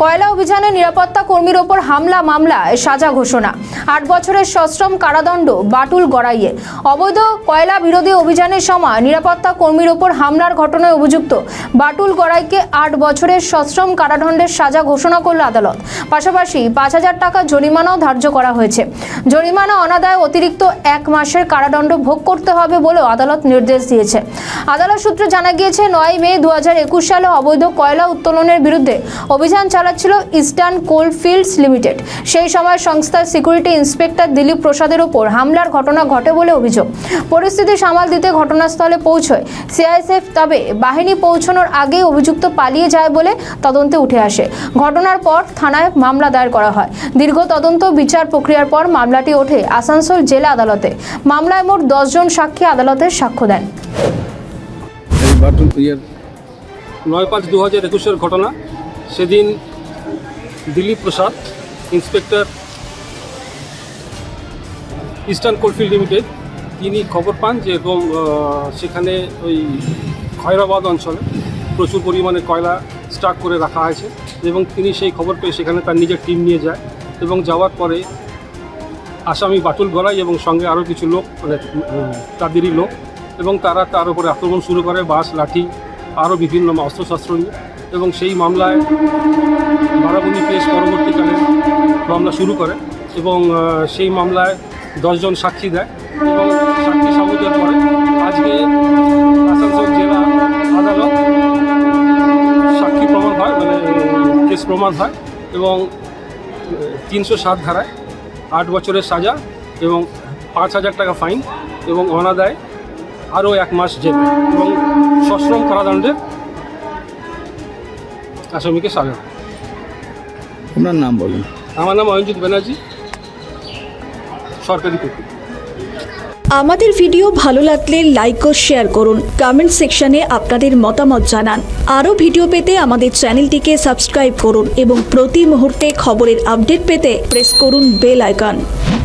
কয়লা অভিযানে নিরাপত্তা কর্মীর ওপর হামলা মামলায় সাজা ঘোষণা। 8 বছরের সশ্রম কারাদণ্ড বাটুল গড়াইয়ে। অবৈধ কয়লা বিরোধী অভিযানের সময় নিরাপত্তা কর্মীর ওপর হামলার ঘটনায় অভিযুক্ত বাটুল গড়াইকে 8 বছরের সশ্রম কারাদণ্ডের সাজা ঘোষণা করল আদালত। পাশাপাশি 5,000 টাকা জরিমানাও ধার্য করা হয়েছে। জরিমানা অনাদায়ে অতিরিক্ত 1 মাসের কারাদণ্ড ভোগ করতে হবে বলেও আদালত নির্দেশ দিয়েছে। আদালত সূত্রে জানা গিয়েছে 9 মে 2021 সালে অবৈধ কয়লা উত্তোলনের বিরুদ্ধে অভিযান চালাচ্ছিল ইস্টার্ন কোল ফিল্ডস লিমিটেড। সেই সময় সংস্থার সিকিউরিটি ইন্সপেক্টর দিলীপ প্রসাদের ওপর হামলার ঘটনা ঘটে বলে অভিযোগ। পরিস্থিতি সামাল দিতে ঘটনাস্থলে পৌঁছয় সিআইএসএফ, তবে বাহিনী পৌঁছানোর আগেই অভিযুক্ত পালিয়ে যায় বলে তদন্তে উঠে আসে। ঘটনার পর থানায় মামলা দায়ের করা হয়। দীর্ঘ তদন্ত বিচার প্রক্রিয়ার পর মামলাটি ওঠে আসানসোল জেলা আদালতে। মামলায় মোট 10 জন সাক্ষী আদালতে সাক্ষ্য দেন। 9/5/2021 ঘটনা। সেদিন দিলীপ প্রসাদ, ইন্সপেক্টর ইস্টার্ন কোলফিল্ড লিমিটেড, তিনি খবর পান যে এরকম সেখানে ওই খয়রাবাদ অঞ্চলে প্রচুর পরিমাণে কয়লা স্টক করে রাখা হয়েছে এবং তিনি সেই খবর পেয়ে সেখানে তার নিজের টিম নিয়ে যায় এবং যাওয়ার পরে আসামি বাটুল গড়াই এবং সঙ্গে আরও কিছু লোক, মানে তাদেরই লোক, এবং তারা তার উপরে আক্রমণ শুরু করে, বাঁশ, লাঠি, আরও বিভিন্ন অস্ত্রশস্ত্র নিয়ে। এবং সেই মামলায় বারাবণী কেস পরবর্তীকালে মামলা শুরু করে এবং সেই মামলায় 10 জন সাক্ষী দেয় এবং সাক্ষী সামুদ্রের পরে আজকে আসানসোল জেলা আদালত সাক্ষী প্রমাণ হয়, মানে কেস প্রমাণ হয় এবং 307 ধারায় 8 বছরের সাজা এবং 5,000 টাকা ফাইন এবং অনাদায়ে আরও 1 মাস জেল এবং সশ্রম কারাদণ্ডের আসামিকে সাজা। আপনার নাম বলুন। আমার নাম অঞ্জিত ব্যানার্জি, সরকারি কর্মী। আমাদের ভিডিও ভালো লাগলে লাইক ও শেয়ার করুন। কমেন্ট সেকশনে আপনাদের মতামত জানান। আরও ভিডিও পেতে আমাদের চ্যানেলটিকে সাবস্ক্রাইব করুন এবং প্রতি মুহূর্তে খবরের আপডেট পেতে প্রেস করুন বেল আইকন।